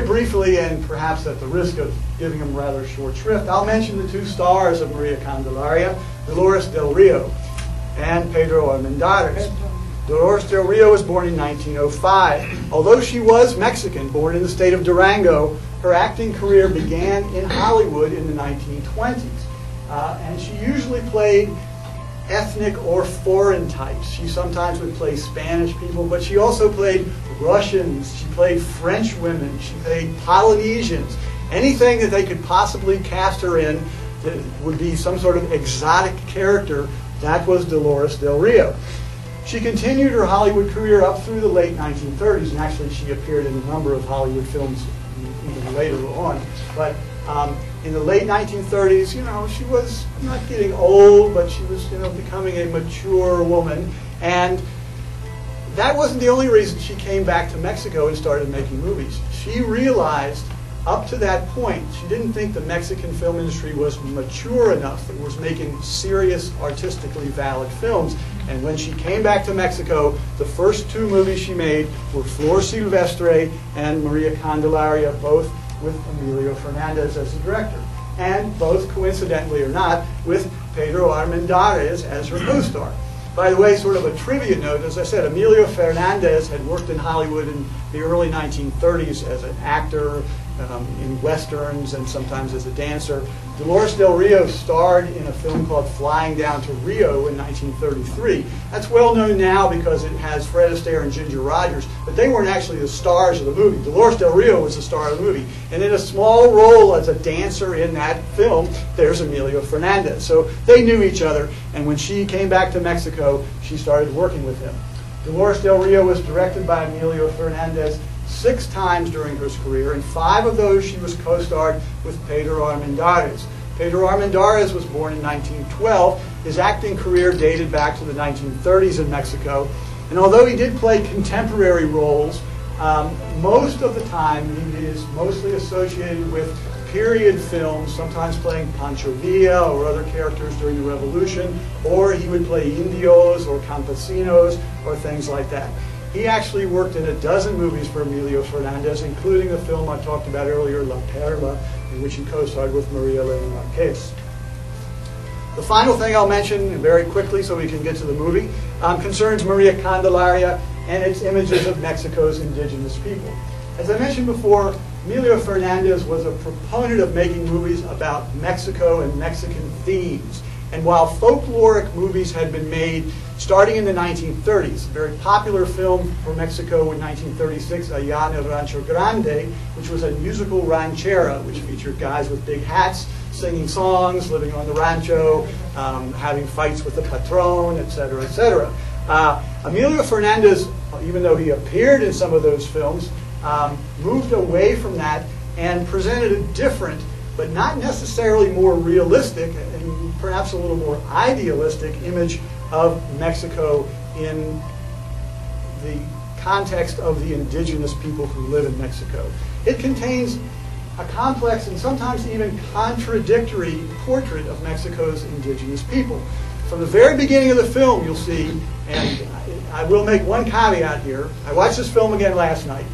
briefly, and perhaps at the risk of giving them rather short shrift, I'll mention the two stars of Maria Candelaria, Dolores del Rio and Pedro Armendariz. Dolores del Rio was born in 1905. Although she was Mexican, born in the state of Durango, her acting career began in Hollywood in the 1920s. And she usually played ethnic or foreign types. She sometimes would play Spanish people, but she also played Russians, she played French women, she played Polynesians. Anything that they could possibly cast her in that would be some sort of exotic character, that was Dolores del Rio. She continued her Hollywood career up through the late 1930s, and actually she appeared in a number of Hollywood films even later on. But in the late 1930s, you know, she was not getting old, but she was, you know, becoming a mature woman. And that wasn't the only reason she came back to Mexico and started making movies. She realized up to that point, she didn't think the Mexican film industry was mature enough that it was making serious, artistically valid films. And when she came back to Mexico, the first two movies she made were Flor Silvestre and Maria Candelaria, both with Emilio Fernandez as the director. And both, coincidentally or not, with Pedro Armendariz as her co-star. By the way, sort of a trivia note, as I said, Emilio Fernandez had worked in Hollywood in the early 1930s as an actor, in westerns, and sometimes as a dancer. Dolores del Rio starred in a film called Flying Down to Rio in 1933. That's well known now because it has Fred Astaire and Ginger Rogers, but they weren't actually the stars of the movie. Dolores del Rio was the star of the movie. And in a small role as a dancer in that film, there's Emilio Fernandez. So they knew each other, and when she came back to Mexico, she started working with him. Dolores del Rio was directed by Emilio Fernandez 6 times during her career, and 5 of those she was co-starred with Pedro Armendariz. Pedro Armendariz was born in 1912. His acting career dated back to the 1930s in Mexico, and although he did play contemporary roles, most of the time he is mostly associated with period films, sometimes playing Pancho Villa or other characters during the Revolution, or he would play indios or campesinos or things like that. He actually worked in a dozen movies for Emilio Fernandez, including the film I talked about earlier, La Perla, in which he co-starred with Maria Elena Marquez. The final thing I'll mention very quickly so we can get to the movie concerns Maria Candelaria and its images of Mexico's indigenous people. As I mentioned before, Emilio Fernandez was a proponent of making movies about Mexico and Mexican themes. And while folkloric movies had been made starting in the 1930s, a very popular film for Mexico in 1936, Allá en el Rancho Grande, which was a musical ranchera, which featured guys with big hats, singing songs, living on the rancho, having fights with the patron, etc., etc. Emilio Fernandez, even though he appeared in some of those films, moved away from that and presented a different, but not necessarily more realistic and perhaps a little more idealistic image of Mexico in the context of the indigenous people who live in Mexico. It contains a complex and sometimes even contradictory portrait of Mexico's indigenous people. From the very beginning of the film, you'll see, and I will make one caveat here. I watched this film again last night.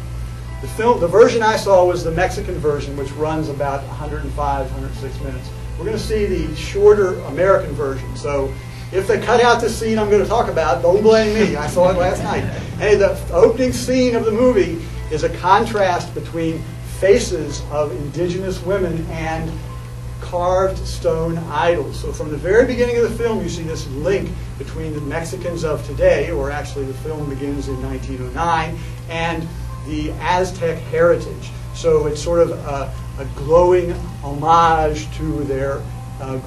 The version I saw was the Mexican version, which runs about 105, 106 minutes. We're going to see the shorter American version. So if they cut out the scene I'm going to talk about, don't blame me. I saw it last night. Hey, the opening scene of the movie is a contrast between faces of indigenous women and carved stone idols. So from the very beginning of the film, you see this link between the Mexicans of today, or actually the film begins in 1909, and the Aztec heritage. So it's sort of a glowing homage to their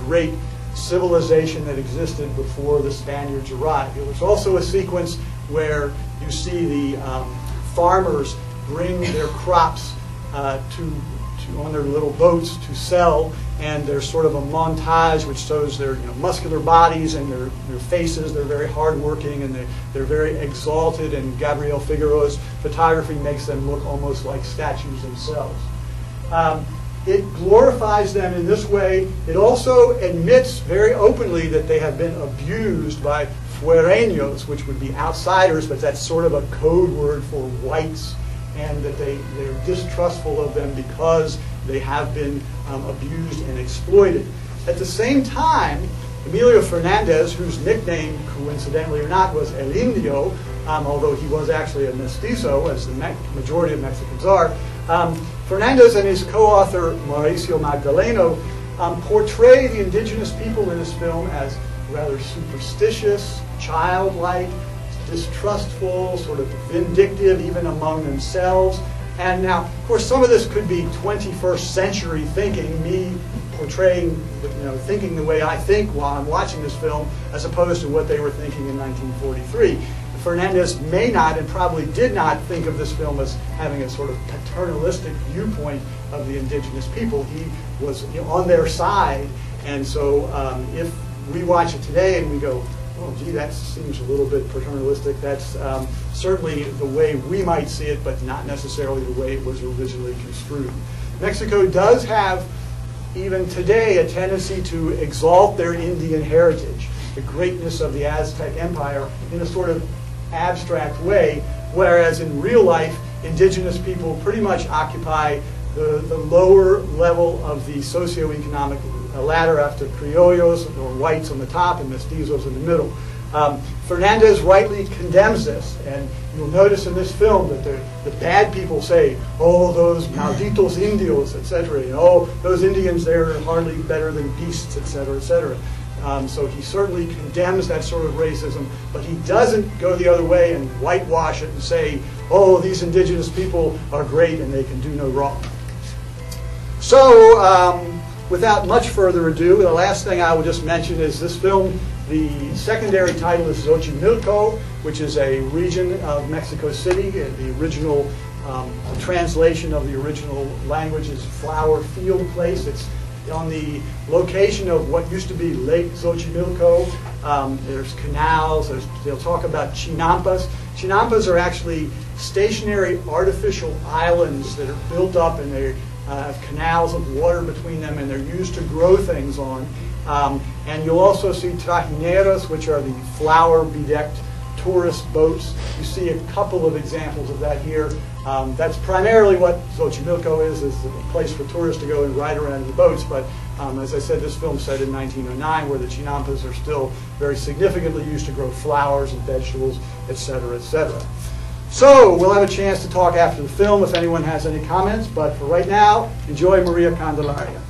great civilization that existed before the Spaniards arrived. There was also a sequence where you see the farmers bring their crops on their little boats to sell, and there's sort of a montage which shows their muscular bodies and their faces. They're very hardworking and they're very exalted, and Gabriel Figueroa's photography makes them look almost like statues themselves. It glorifies them in this way. It also admits very openly that they have been abused by fuereños, which would be outsiders, but that's sort of a code word for whites. and that they're distrustful of them because they have been abused and exploited. At the same time, Emilio Fernandez, whose nickname, coincidentally or not, was El Indio, although he was actually a mestizo, as the majority of Mexicans are, Fernandez and his co-author Mauricio Magdaleno portray the indigenous people in this film as rather superstitious, childlike, distrustful, sort of vindictive even among themselves. And now, of course, some of this could be 21st century thinking, me portraying, thinking the way I think while I'm watching this film, as opposed to what they were thinking in 1943. Fernandez may not and probably did not think of this film as having a sort of paternalistic viewpoint of the indigenous people. He was on their side, and so if we watch it today and we go, oh, gee, that seems a little bit paternalistic, that's certainly the way we might see it, but not necessarily the way it was originally construed. Mexico does have, even today, a tendency to exalt their Indian heritage, the greatness of the Aztec Empire, in a sort of abstract way, whereas in real life, indigenous people pretty much occupy the lower level of the socioeconomic ladder, after criollos or whites on the top and mestizos in the middle. Fernandez rightly condemns this, and you'll notice in this film that the bad people say, oh, those malditos indios, etc. Oh, those Indians, they're hardly better than beasts, etc., etc. So he certainly condemns that sort of racism, but he doesn't go the other way and whitewash it and say, oh, these indigenous people are great and they can do no wrong. So, without much further ado, the last thing I will just mention is this film, the secondary title is Xochimilco, which is a region of Mexico City. The original translation of the original language is flower field place. It's on the location of what used to be Lake Xochimilco. There's canals. They'll talk about chinampas. Chinampas are actually stationary artificial islands that are built up, and they have canals of water between them, and they're used to grow things on. And you'll also see trajineras, which are the flower-bedecked tourist boats. You see a couple of examples of that here. That's primarily what Xochimilco is a place for tourists to go and ride around in the boats. But as I said, this film's set in 1909, where the chinampas are still very significantly used to grow flowers and vegetables, etc., etc. So we'll have a chance to talk after the film if anyone has any comments. But for right now, enjoy Maria Candelaria.